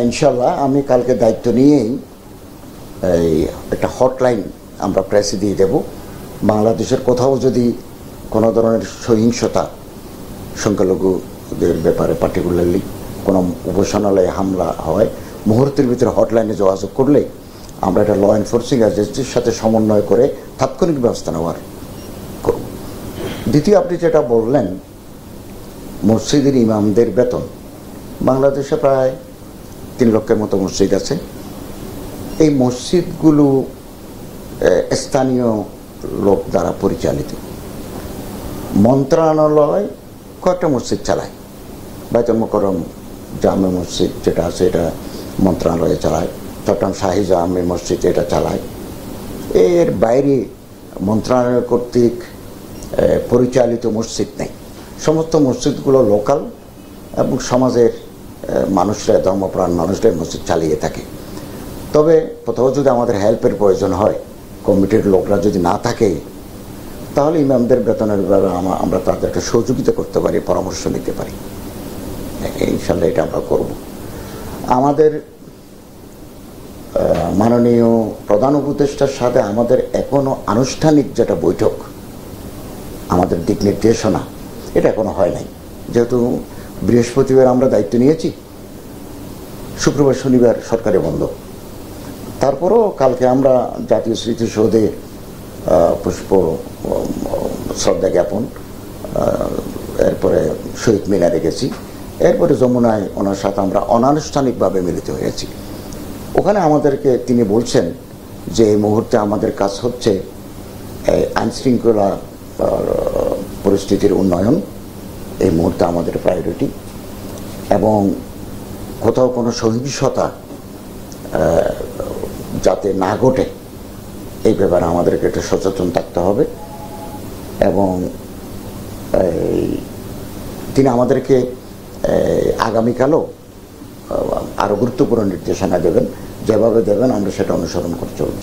ইনশাল্লাহ আমি কালকে দায়িত্ব নিয়েই এই একটা হটলাইন আমরা প্রেসে দিয়ে দেব। বাংলাদেশের কোথাও যদি কোনো ধরনের সহিংসতা সংখ্যালঘুদের ব্যাপারে পার্টিকুলারলি কোনো উপাসনালয়ে হামলা হয়, মুহূর্তের ভিতরে হটলাইনে যোগাযোগ করলে আমরা এটা ল এনফোর্সিং এজেন্সির সাথে সমন্বয় করে তাৎক্ষণিক ব্যবস্থা নেওয়ার করব। দ্বিতীয়, আপনি যেটা বললেন মসজিদের ইমামদের বেতন, বাংলাদেশে প্রায় 3 লক্ষের মতো মসজিদ আছে। এই মসজিদগুলো স্থানীয় লোক দ্বারা পরিচালিত। মন্ত্রণালয় কয়েকটা মসজিদ চালায়। বাইতুল মোকাররম জামে মসজিদ যেটা আছে এটা মন্ত্রণালয়ে চালায়, চট্টগ্রাম শাহী জামে মসজিদ এটা চালায়। এর বাইরে মন্ত্রণালয় কর্তৃক পরিচালিত মসজিদ নেই। সমস্ত মসজিদগুলো লোকাল এবং সমাজের মানুষরা, ধর্মপ্রাণ মানুষরা মসজিদ চালিয়ে থাকে। তবে কোথাও যদি আমাদের হেল্পের প্রয়োজন হয়, কমিটির লোকরা যদি না থাকে, তাহলে ইমামদের বেতনের ব্যাপারে আমরা তাদেরকে সহযোগিতা করতে পারি, পরামর্শ নিতে পারি। ইনশাল্লাহ এটা আমরা করব। আমাদের মাননীয় প্রধান উপদেষ্টার সাথে আমাদের এখনো আনুষ্ঠানিক যেটা বৈঠক, আমাদের দিক নির্দেশনা, এটা এখনো হয় নাই। যেহেতু বৃহস্পতিবার আমরা দায়িত্ব নিয়েছি, শুক্রবার শনিবার সরকারি বন্ধ। তারপরও কালকে আমরা জাতীয় স্মৃতিসৌধে পুষ্প শ্রদ্ধা জ্ঞাপন, এরপরে শহীদ মিনারে গেছি, এরপরে যমুনায় ওনার সাথে আমরা অনানুষ্ঠানিকভাবে মিলিত হয়েছি। ওখানে আমাদেরকে তিনি বলছেন যে এই মুহূর্তে আমাদের কাজ হচ্ছে আইনশৃঙ্খলা পরিস্থিতির উন্নয়ন, এই মুহূর্তে আমাদের প্রায়োরিটি, এবং কোথাও কোনো সহিংসতা যাতে না ঘটে এই ব্যাপারে আমাদেরকে একটু সচেতন থাকতে হবে। এবং তিনি আমাদেরকে আগামীকালও আরও গুরুত্বপূর্ণ নির্দেশনা দেবেন, যেভাবে দেবেন আমরা সেটা অনুসরণ করে চলব।